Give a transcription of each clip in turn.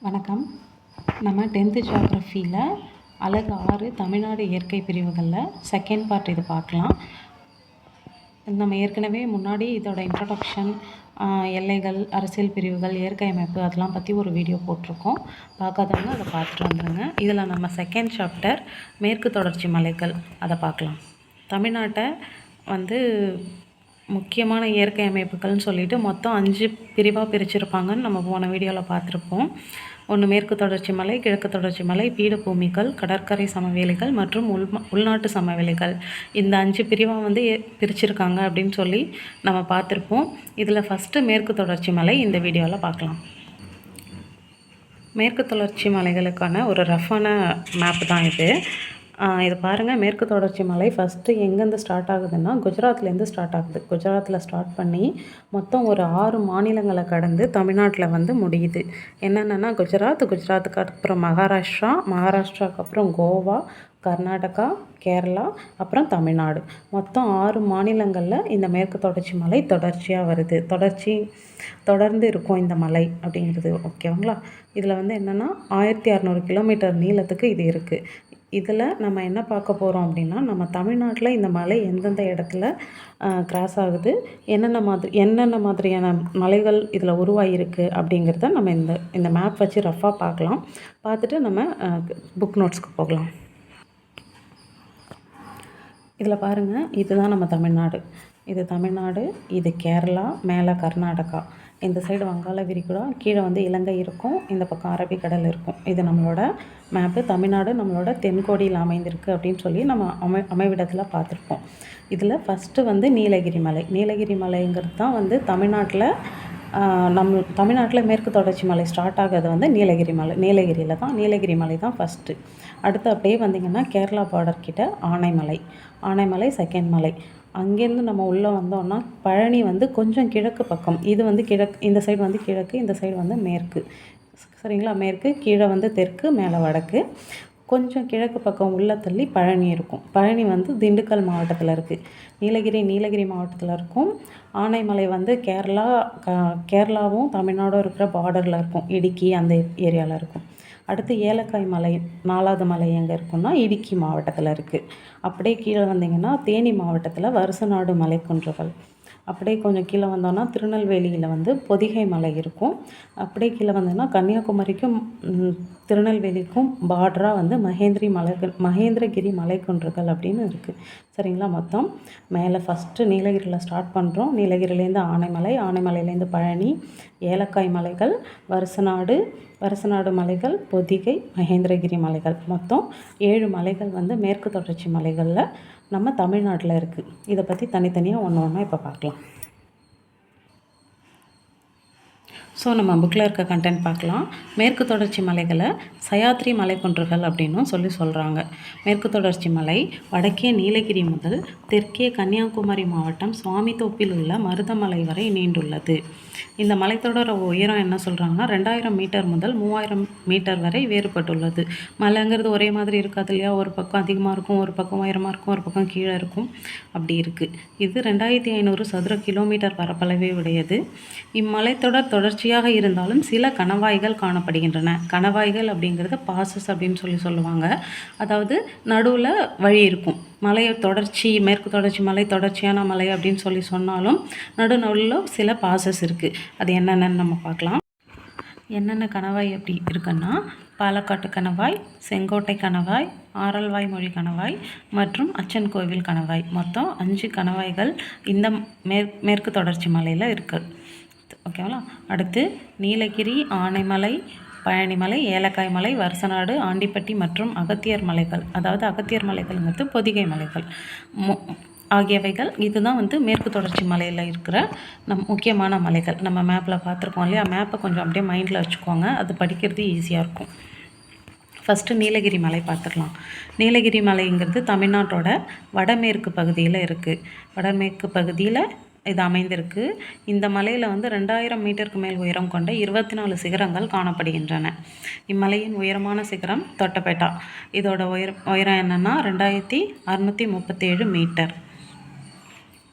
வணக்கம். நம்ம 10th ஜியோகிராஃபியில் அலகு 6 தமிழ்நாடு இயற்கை பிரிவுகளில் செகண்ட் பார்ட் இது பார்க்கலாம். நம்ம ஏற்கனவே முன்னாடி இதோட இன்ட்ரடக்ஷன், எல்லைகள், அரசியல் பிரிவுகள், இயற்கை அமைப்பு அதெல்லாம் பற்றி ஒரு வீடியோ போட்டிருக்கோம். பார்க்காதவங்க அதை பார்த்துட்டு வந்துடுங்க. இதில் நம்ம செகண்ட் சாப்டர் மேற்கு தொடர்ச்சி மலைகள் அதை பார்க்கலாம். தமிழ்நாட்டை முக்கியமான இயற்கை அமைப்புகள்னு சொல்லிட்டு மொத்தம் 5 பிரிவாக பிரிச்சிருப்பாங்கன்னு நம்ம போன வீடியோவில் பார்த்துருப்போம். ஒன்று மேற்கு தொடர்ச்சி மலை, கிழக்கு தொடர்ச்சி மலை, பீடபூமிகள், கடற்கரை சமவெளிகள் மற்றும் உள்நாட்டு சமவெளிகள். இந்த 5 பிரிவாக பிரிச்சிருக்காங்க அப்படின்னு சொல்லி நம்ம பார்த்துருப்போம். இதில் ஃபஸ்ட்டு மேற்கு தொடர்ச்சி மலை இந்த வீடியோவில் பார்க்கலாம். மேற்கு தொடர்ச்சி மலைகளுக்கான ஒரு ரஃபான மேப் தான் இது. இது பாருங்கள். மேற்கு தொடர்ச்சி மலை ஃபஸ்ட்டு எங்கேருந்து ஸ்டார்ட் ஆகுதுன்னா குஜராத்லேருந்து ஸ்டார்ட் ஆகுது. குஜராத்தில் ஸ்டார்ட் பண்ணி மொத்தம் ஒரு 6 மாநிலங்களை கடந்து தமிழ்நாட்டில் முடியுது. என்னென்னா குஜராத்துக்கு அப்புறம் மகாராஷ்டிராவுக்கு அப்புறம் கோவா, கர்நாடகா, கேரளா, அப்புறம் தமிழ்நாடு. மொத்தம் 6 மாநிலங்களில் இந்த மேற்கு தொடர்ச்சி மலை தொடர்ச்சியாக வருது. தொடர்ந்து இருக்கும் இந்த மலை அப்படிங்கிறது. ஓகேங்களா? இதில் என்னென்னா 1600 கிலோமீட்டர் நீளத்துக்கு இது இருக்குது. இதில் நம்ம என்ன பார்க்க போகிறோம் அப்படின்னா, நம்ம தமிழ்நாட்டில் இந்த மலை எந்தெந்த இடத்துல கிராஸ் ஆகுது, என்னென்ன மாதிரியான மலைகள் இதில் உருவாகிருக்கு அப்படிங்கிறத நம்ம இந்த மேப் வச்சு ரஃபாக பார்க்கலாம். பார்த்துட்டு நம்ம புக் நோட்ஸ்க்கு போகலாம். இதில் பாருங்கள், இதுதான் நம்ம தமிழ்நாடு. இது கேரளா, மேலே கர்நாடகா, இந்த சைடு வங்காள விரிகுடா, கீழே இலங்கை இருக்கும், இந்த பக்கம் அரபிக்கடல் இருக்கும். இது நம்மளோட மேப்பு. தமிழ்நாடு நம்மளோட தென்கோடியில் அமைந்திருக்கு அப்படின்னு சொல்லி நம்ம அமைவிடத்தில் பார்த்துருப்போம். இதில் ஃபஸ்ட்டு நீலகிரி மலைங்கிறது தான் தமிழ்நாட்டில் மேற்கு தொடர்ச்சி மலை ஸ்டார்ட் ஆகிறது நீலகிரி மலை தான் ஃபஸ்ட்டு. அடுத்து அப்படியே வந்திங்கன்னா கேரளா பார்டர் கிட்ட ஆனைமலை செகண்ட் மலை. அங்கேருந்து நம்ம உள்ளே வந்தோம்னா பழனி கொஞ்சம் கிழக்கு பக்கம். இது கிழக்கு, இந்த சைடு கிழக்கு, இந்த சைடு மேற்கு. சரிங்களா? மேற்கு, கீழே தெற்கு, மேலே வடக்கு. கொஞ்சம் கிழக்கு பக்கம் உள்ள தள்ளி பழனி இருக்கும். பழனி திண்டுக்கல் மாவட்டத்தில் இருக்குது. நீலகிரி மாவட்டத்தில் இருக்கும். ஆனைமலை கேரளாவும் தமிழ்நாடும் இருக்கிற பார்டரில் இருக்கும். இடுக்கி அந்த ஏரியாவில் இருக்கும். அடுத்து ஏலக்காய் மலை, 4வது மலை எங்கே இருக்குன்னா இடுக்கி மாவட்டத்தில் இருக்குது. அப்படியே கீழே வந்தீங்கன்னா தேனி மாவட்டத்தில் வருசநாடு மலைக்குன்றுகள். அப்படியே கொஞ்சம் கீழே வந்தோன்னா திருநெல்வேலியில் பொதிகை மலை இருக்கும். அப்படியே கீழே வந்தோன்னா கன்னியாகுமரிக்கும் திருநெல்வேலிக்கும் பார்டராக மகேந்திரகிரி மலைக்குன்றுகள் அப்படின்னு இருக்குது. சரிங்களா? மொத்தம் மேலே ஃபஸ்ட்டு நீலகிரியில் ஸ்டார்ட் பண்ணுறோம். நீலகிரிலேருந்து ஆனைமலையிலேருந்து பழனி, ஏலக்காய் மலைகள், வருசநாடு மலைகள், பொதிகை, மகேந்திரகிரி மலைகள். மொத்தம் 7 மலைகள் மேற்கு தொடர்ச்சி மலைகளில் நம்ம தமிழ்நாட்டில் இருக்குது. இதை பற்றி தனித்தனியாக ஒன்றா இப்போ பார்க்கலாம். ஸோ நம்ம புக்கில் இருக்க கண்டென்ட் பார்க்கலாம். மேற்கு தொடர்ச்சி மலைகளை சயாத்ரி மலைக்குன்றுகள் அப்படின்னும் சொல்கிறாங்க. மேற்கு தொடர்ச்சி மலை வடக்கே நீலகிரி முதல் தெற்கே கன்னியாகுமரி மாவட்டம் சுவாமித்தோப்பில் உள்ள மருதமலை வரை நீண்டுள்ளது. இந்த மலைத்தொடர உயரம் என்ன சொல்கிறாங்கன்னா 2000 மீட்டர் முதல் 3000 மீட்டர் வரை வேறுபட்டுள்ளது. மலைங்கிறது ஒரே மாதிரி இருக்காது இல்லையா? ஒரு பக்கம் அதிகமாக இருக்கும், ஒரு பக்கம் உயரமாக இருக்கும், ஒரு பக்கம் கீழே இருக்கும். அப்படி இருக்குது. இது 2500 சதுர கிலோமீட்டர் பரப்பளவே உடையது. இம்மலைத்தொடர் தொடர்ச்சியாக இருந்தாலும் சில கணவாய்கள் காணப்படுகின்றன. கணவாய்கள் அப்படிங்கிறது பாசஸ் அப்படின்னு சொல்லுவாங்க. அதாவது நடுவில் வழி இருக்கும். மேற்கு தொடர்ச்சி மலை தொடர்ச்சியான மலை அப்படின்னு சொன்னாலும் நடுவில் சில பாசஸ் இருக்குது. அது என்னென்னு நம்ம பார்க்கலாம். என்னென்ன கணவாய் அப்படி இருக்குன்னா பாலக்காட்டு கணவாய், செங்கோட்டை கணவாய், ஆரல்வாய்மொழி கணவாய் மற்றும் அச்சன் கோவில் கணவாய். மொத்தம் 5 கணவாய்கள் இந்த மேற்கு தொடர்ச்சி மலையில் இருக்குது. ஓகேங்களா? அடுத்து நீலகிரி, ஆனைமலை, பழனிமலை, ஏலக்காய் மலை, வருசநாடு, ஆண்டிப்பட்டி மற்றும் அகத்தியர் மலைகள். அதாவது அகத்தியர் மலைகள்ங்கிறது பொதிகை மலைகள் ஆகியவைகள். இதுதான் மேற்கு தொடர்ச்சி மலையில் இருக்கிற முக்கியமான மலைகள். நம்ம மேப்பில் பார்த்துருக்கோம் இல்லையா? மேப்பை கொஞ்சம் அப்படியே மைண்டில் வச்சுக்கோங்க. அது படிக்கிறது ஈஸியாக இருக்கும். ஃபஸ்ட்டு நீலகிரி மலை பார்த்துக்கலாம். நீலகிரி மலைங்கிறது தமிழ்நாட்டோட வடமேற்கு பகுதியில் இருக்குது. வடமேற்கு பகுதியில் இது அமைந்திருக்கு. இந்த மலையில் 2000 மீட்டருக்கு மேல் உயரம் கொண்ட 24 சிகரங்கள் காணப்படுகின்றன. இம்மலையின் உயரமான சிகரம் தொட்டபெட்டா. இதோட உயரம் என்னென்னா 2637 மீட்டர்.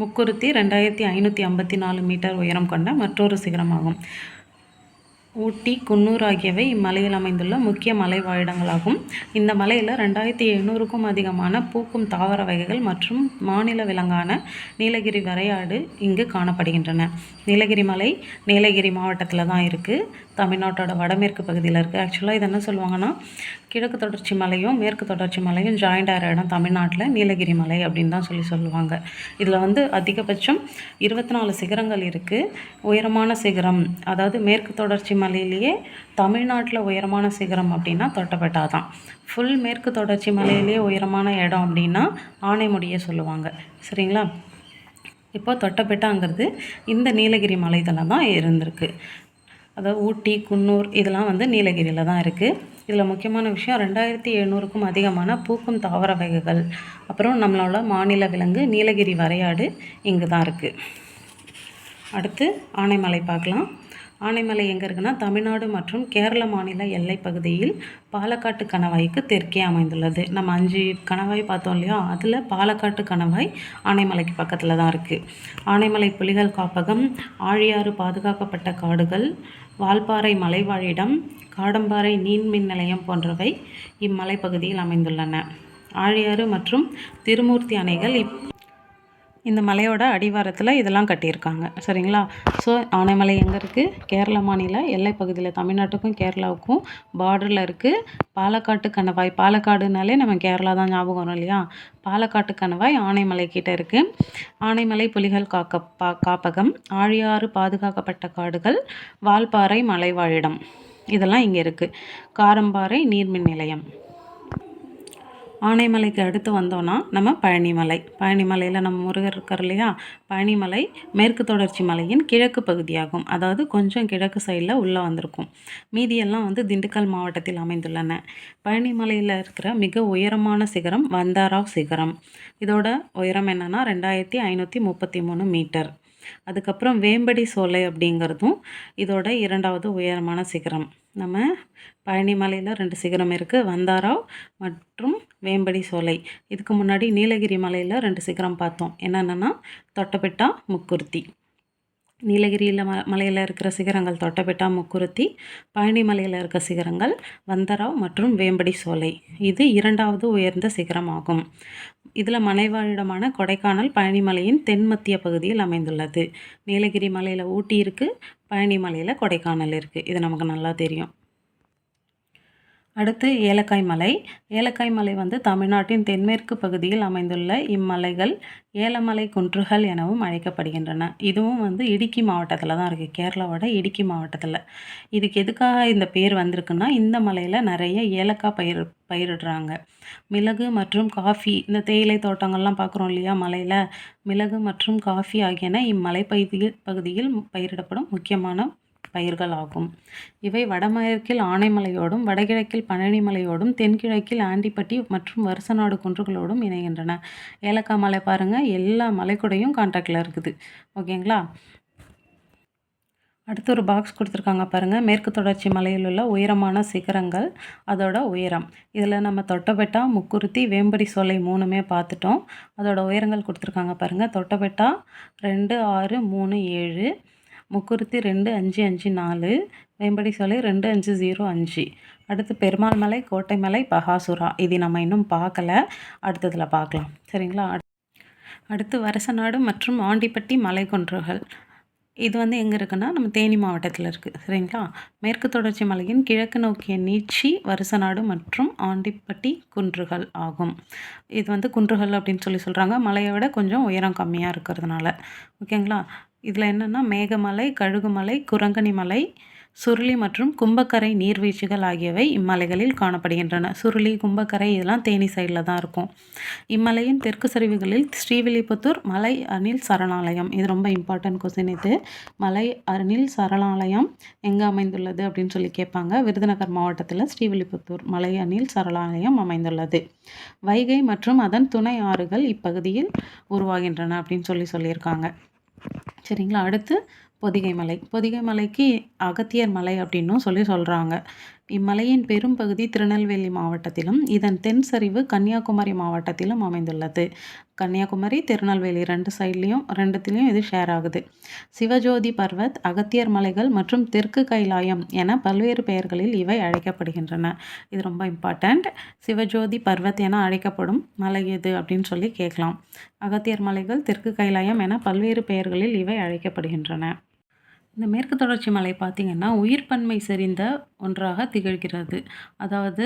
முக்குருத்தி 2554 மீட்டர் உயரம் கொண்ட மற்றொரு சிகரமாகும். ஊட்டி, குன்னூர் ஆகியவை இம்மலையில் அமைந்துள்ள முக்கிய மலை வாழிடங்களாகும். இந்த மலையில் 2700க்கும் அதிகமான பூக்கும் தாவர வகைகள் மற்றும் மாநில விலங்கான நீலகிரி வரையாடு இங்கு காணப்படுகின்றன. நீலகிரி மலை நீலகிரி மாவட்டத்தில் தான் இருக்குது. தமிழ்நாட்டோட வடமேற்கு பகுதியில் இருக்குது. ஆக்சுவலாக இது என்ன சொல்லுவாங்கன்னா, கிழக்கு தொடர்ச்சி மலையும் மேற்கு தொடர்ச்சி மலையும் ஜாயிண்ட் ஆகிற இடம் தமிழ்நாட்டில் நீலகிரி மலை அப்படின்னு தான் சொல்லுவாங்க. இதில் வந்து அதிகபட்சம் 24 சிகரங்கள் இருக்குது. உயரமான சிகரம், அதாவது மேற்கு தொடர்ச்சி மலையிலேயே தமிழ்நாட்டில் உயரமான சிகரம் அப்படின்னா தொட்டபெட்டா தான். ஃபுல் மேற்கு தொடர்ச்சி மலையிலேயே உயரமான இடம் அப்படின்னா ஆனைமுடியை சொல்லுவாங்க. சரிங்களா? இப்போ தொட்டபெட்டாங்கிறது இந்த நீலகிரி மலைதளம் தான் இருந்திருக்கு. அதாவது ஊட்டி, குன்னூர் இதெல்லாம் வந்து நீலகிரியில் தான் இருக்குது. இதில் முக்கியமான விஷயம் 2700க்கும் அதிகமான பூக்கும் தாவர வகைகள், அப்புறம் நம்மளோட மாநில விலங்கு நீலகிரி வரையாடு இங்கு தான் இருக்குது. அடுத்து ஆனைமலை பார்க்கலாம். ஆனைமலை எங்கே இருக்குன்னா, தமிழ்நாடு மற்றும் கேரள மாநில எல்லை பகுதியில் பாலக்காட்டு கணவாய்க்கு தெற்கே அமைந்துள்ளது. நம்ம 5 கணவாய் பார்த்தோம் இல்லையா, அதில் பாலக்காட்டு கணவாய் ஆனைமலைக்கு பக்கத்தில் தான் இருக்குது. ஆனைமலை புலிகள் காப்பகம், ஆழியாறு பாதுகாக்கப்பட்ட காடுகள், வால்பாறை மலைவாழிடம், காடம்பாறை நீர்மின் நிலையம் போன்றவை இம்மலை பகுதியில் அமைந்துள்ளன. ஆழியாறு மற்றும் திருமூர்த்தி அணைகள் இந்த மலையோட அடிவாரத்தில் இதெல்லாம் கட்டியிருக்காங்க. சரிங்களா? ஸோ ஆனைமலை எங்கே இருக்குது? கேரள மாநில எல்லை பகுதியில், தமிழ்நாட்டுக்கும் கேரளாவுக்கும் பார்டரில் இருக்குது. பாலக்காட்டு கணவாய், பாலக்காடுனாலே நம்ம கேரளா தான் ஞாபகம் வரும் இல்லையா? பாலக்காட்டு கணவாய் ஆனைமலை கிட்ட இருக்குது. ஆனைமலை புலிகள் காப்பகம், ஆழியாறு பாதுகாக்கப்பட்ட காடுகள், வால்பாறை மலைவாழிடம் இதெல்லாம் இங்கே இருக்குது. காரம்பாறை நீர்மின் நிலையம். ஆனைமலைக்கு அடுத்து வந்தோன்னா நம்ம பழனிமலையில் நம்ம முருகர் இருக்கார் இல்லையா? பழனிமலை மேற்கு தொடர்ச்சி மலையின் கிழக்கு பகுதியாகும். அதாவது கொஞ்சம் கிழக்கு சைடில் உள்ளே வந்திருக்கும். மீதியெல்லாம் வந்து திண்டுக்கல் மாவட்டத்தில் அமைந்துள்ளன. பழனிமலையில் இருக்கிற மிக உயரமான சிகரம் வந்தாராவ் சிகரம். இதோட உயரம் என்னென்னா 2533 மீட்டர். அதுக்கப்புறம் வேம்படி சோலை அப்படிங்கிறதும் இதோட 2வது உயரமான சிகரம். நம்ம பழனிமலையில் 2 சிகரம் இருக்குது, வந்தாராவ் மற்றும் வேம்படி சோலை. இதுக்கு முன்னாடி நீலகிரி மலையில் 2 சிகரம் பார்த்தோம். என்னென்னா தொட்டபெட்டா, முக்குருத்தி. நீலகிரியில் மலையில் இருக்கிற சிகரங்கள் தொட்டபெட்டா, முக்குருத்தி. பழனி மலையில் இருக்க சிகரங்கள் வந்தராவ் மற்றும் வேம்படி சோலை. இது 2வது உயர்ந்த சிகரம் ஆகும். இதில் மலைவாழிடமான கொடைக்கானல் பழனிமலையின் தென்மத்திய பகுதியில் அமைந்துள்ளது. நீலகிரி மலையில் ஊட்டி இருக்குது, பழனி மலையில் கொடைக்கானல் இருக்குது. இது நமக்கு நல்லா தெரியும். அடுத்து ஏலக்காய் மலை. ஏலக்காய் மலை வந்து தமிழ்நாட்டின் தென்மேற்கு பகுதியில் அமைந்துள்ள இம்மலைகள் ஏலமலை குன்றுகள் எனவும் அழைக்கப்படுகின்றன. இதுவும் வந்து இடுக்கி மாவட்டத்தில் தான் இருக்குது, கேரளாவோட இடுக்கி மாவட்டத்தில். இதுக்கு எதுக்காக இந்த பேர் வந்திருக்குன்னா, இந்த மலையில் நிறைய ஏலக்காய் பயிரிடுறாங்க. மிளகு மற்றும் காஃபி, இந்த தேயிலை தோட்டங்கள்லாம் பார்க்குறோம் இல்லையா மலையில், மிளகு மற்றும் காஃபி ஆகியன இம்மலை பகுதியில் பயிரிடப்படும் முக்கியமான பயிர்கள் ஆகும். இவை வடமேற்கில் ஆனைமலையோடும், வடகிழக்கில் பழனிமலையோடும், தென்கிழக்கில் ஆண்டிப்பட்டி மற்றும் வருசநாடு குன்றுகளோடும் இணைகின்றன. ஏலக்காய் மலை பாருங்கள், எல்லா மலைக்கூடையும் கான்டாக்டில் இருக்குது. ஓகேங்களா? அடுத்து ஒரு பாக்ஸ் கொடுத்துருக்காங்க பாருங்கள். மேற்கு தொடர்ச்சி மலையில் உள்ள உயரமான சிகரங்கள், அதோட உயரம். இதில் நம்ம தொட்டபெட்டா, முக்குருத்தி, வேம்படி சோலை 3மே பார்த்துட்டோம். அதோட உயரங்கள் கொடுத்துருக்காங்க பாருங்கள். தொட்டபெட்டா 2637, முக்குருத்தி 2554, வேம்படி சோலை 2505. அடுத்து பெருமாள் மலை, கோட்டை மலை, பகாசுரா. இது நம்ம இன்னும் பார்க்கல, அடுத்ததில் பார்க்கலாம். சரிங்களா? அடுத்து வருசநாடு மற்றும் ஆண்டிப்பட்டி மலைக்குன்றுகள். இது வந்து எங்கே இருக்குன்னா, நம்ம தேனி மாவட்டத்தில் இருக்குது. சரிங்களா? மேற்கு தொடர்ச்சி மலையின் கிழக்கு நோக்கிய நீட்சி வருசநாடு மற்றும் ஆண்டிப்பட்டி குன்றுகள் ஆகும். இது வந்து குன்றுகள் அப்படின்னு சொல்கிறாங்க, மலையை விட கொஞ்சம் உயரம் கம்மியாக இருக்கிறதுனால. ஓகேங்களா? இதில் என்னென்னா, மேகமலை, கழுகுமலை, குரங்கணி மலை, சுருளி மற்றும் கும்பக்கரை நீர்வீழ்ச்சிகள் ஆகியவை இம்மலைகளில் காணப்படுகின்றன. சுருளி, கும்பக்கரை இதெல்லாம் தேனி சைடில் தான் இருக்கும். இம்மலையின் தெற்கு சரிவுகளில் ஸ்ரீவில்லிபுத்தூர் மலை அணில் சரணாலயம். இது ரொம்ப இம்பார்ட்டன்ட் கொஸ்டின். இது மலை அணில் சரணாலயம் எங்கே அமைந்துள்ளது அப்படின்னு கேட்பாங்க. விருதுநகர் மாவட்டத்தில் ஸ்ரீவில்லிபுத்தூர் மலை அணில் சரணாலயம் அமைந்துள்ளது. வைகை மற்றும் அதன் துணை ஆறுகள் இப்பகுதியில் உருவாகின்றன அப்படின்னு சொல்லியிருக்காங்க. சரிங்களா? அடுத்து பொதிகை மலை. பொதிகை மலைக்கு அகத்தியர் மலை அப்படின்னும் சொல்கிறாங்க. இம்மலையின் பெரும் பகுதி திருநெல்வேலி மாவட்டத்திலும் இதன் தென் சரிவு கன்னியாகுமரி மாவட்டத்திலும் அமைந்துள்ளது. கன்னியாகுமரி, திருநெல்வேலி ரெண்டுத்துலேயும் இது ஷேர் ஆகுது. சிவஜோதி பர்வத், அகத்தியர் மலைகள் மற்றும் தெற்கு கைலாயம் என பல்வேறு பெயர்களில் இவை அழைக்கப்படுகின்றன. இது ரொம்ப இம்பார்ட்டண்ட். சிவஜோதி பர்வத் என அழைக்கப்படும் மலை எது அப்படின்னு சொல்லி கேட்கலாம். அகத்தியர் மலைகள், தெற்கு கைலாயம் என பல்வேறு பெயர்களில் இவை அழைக்கப்படுகின்றன. இந்த மேற்கு தொடர்ச்சி மலை பார்த்திங்கன்னா உயிர்ப்பன்மை செறிந்த ஒன்றாக திகழ்கிறது. அதாவது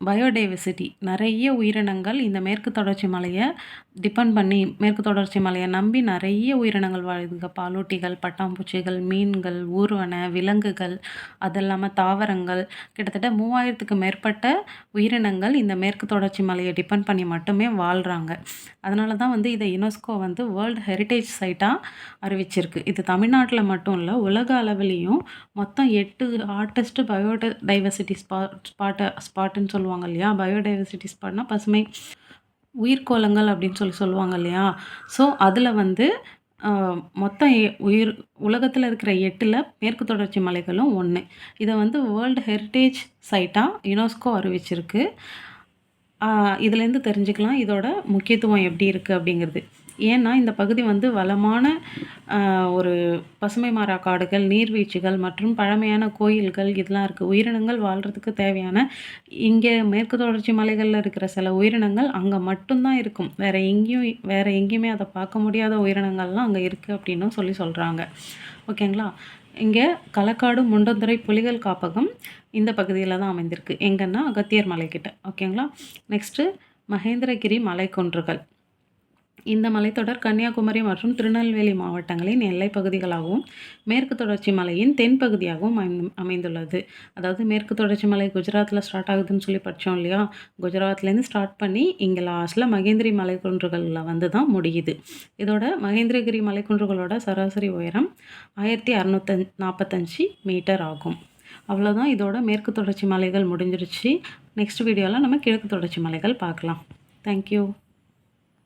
பயோடைவர்சிட்டி, நிறைய உயிரினங்கள் இந்த மேற்கு தொடர்ச்சி மலையை டிபெண்ட் பண்ணி, மேற்கு தொடர்ச்சி மலையை நம்பி நிறைய உயிரினங்கள் வாழுதுங்க. பாலூட்டிகள், பட்டாம்பூச்சிகள், மீன்கள், ஊர்வன, விலங்குகள், அது இல்லாமல் தாவரங்கள், கிட்டத்தட்ட 3000க்கு மேற்பட்ட உயிரினங்கள் இந்த மேற்கு தொடர்ச்சி மலையை டிபெண்ட் பண்ணி மட்டுமே வாழ்கிறாங்க. அதனால தான் இதை யுனெஸ்கோ வேர்ல்டு ஹெரிட்டேஜ் சைட்டாக அறிவிச்சிருக்கு. இது தமிழ்நாட்டில் மட்டும் இல்லை, உலக அளவிலையும் மொத்தம் 8 ஹார்டஸ்ட் பயோடைவர்சிட்டி ஸ்பாட்டுன்னு சொல்லுவாங்க இல்லையா. பயோடைவர்சிட்டி ஸ்பாட்னா பசுமை உயிர்கோளங்கள் அப்படின்னு சொல்லுவாங்க இல்லையா. ஸோ அதில் மொத்தம் உலகத்தில் இருக்கிற 8ல் மேற்கு தொடர்ச்சி மலைகளும் ஒன்று. இதை வேர்ல்டு ஹெரிட்டேஜ் சைட்டாக யுனெஸ்கோ அறிவிச்சிருக்கு. இதுலேருந்து தெரிஞ்சுக்கலாம் இதோட முக்கியத்துவம் எப்படி இருக்குது அப்படிங்கிறது. ஏன்னா இந்த பகுதி வளமான ஒரு பசுமை மாறா காடுகள், நீர்வீழ்ச்சிகள் மற்றும் பழமையான கோயில்கள் இதெல்லாம் இருக்குது. உயிரினங்கள் வாழ்கிறதுக்கு தேவையான, இங்கே மேற்கு தொடர்ச்சி மலைகளில் இருக்கிற சில உயிரினங்கள் அங்கே மட்டும்தான் இருக்கும். வேறு எங்கேயுமே அதை பார்க்க முடியாத உயிரினங்கள்லாம் அங்கே இருக்குது அப்படின்னும் சொல்கிறாங்க. ஓகேங்களா. இங்கே களக்காடு முண்டந்துறை புலிகள் காப்பகம் இந்த பகுதியில் தான் அமைந்திருக்கு. எங்கன்னா அகத்தியர் மலைக்கிட்ட. ஓகேங்களா. நெக்ஸ்ட்டு மகேந்திரகிரி மலைக்குன்றுகள். இந்த மலைத்தொடர் கன்னியாகுமரி மற்றும் திருநெல்வேலி மாவட்டங்களின் எல்லைப் பகுதிகளாகவும் மேற்கு தொடர்ச்சி மலையின் தென்பகுதியாகவும் அமைந்துள்ளது. அதாவது மேற்கு தொடர்ச்சி மலை குஜராத்தில் ஸ்டார்ட் ஆகுதுன்னு சொல்லி படித்தோம் இல்லையா. குஜராத்லேருந்து ஸ்டார்ட் பண்ணி இங்கே லாஸ்ட்டில் மகேந்திரி மலைக்குன்றுகளில் தான் முடியுது. இதோட மகேந்திரகிரி மலைக்குன்றுகளோட சராசரி உயரம் 1645 மீட்டர் ஆகும். அவ்வளோதான், இதோட மேற்கு தொடர்ச்சி மலைகள் முடிஞ்சிருச்சு. நெக்ஸ்ட் வீடியோவில் நம்ம கிழக்கு தொடர்ச்சி மலைகள் பார்க்கலாம். தேங்க்யூ.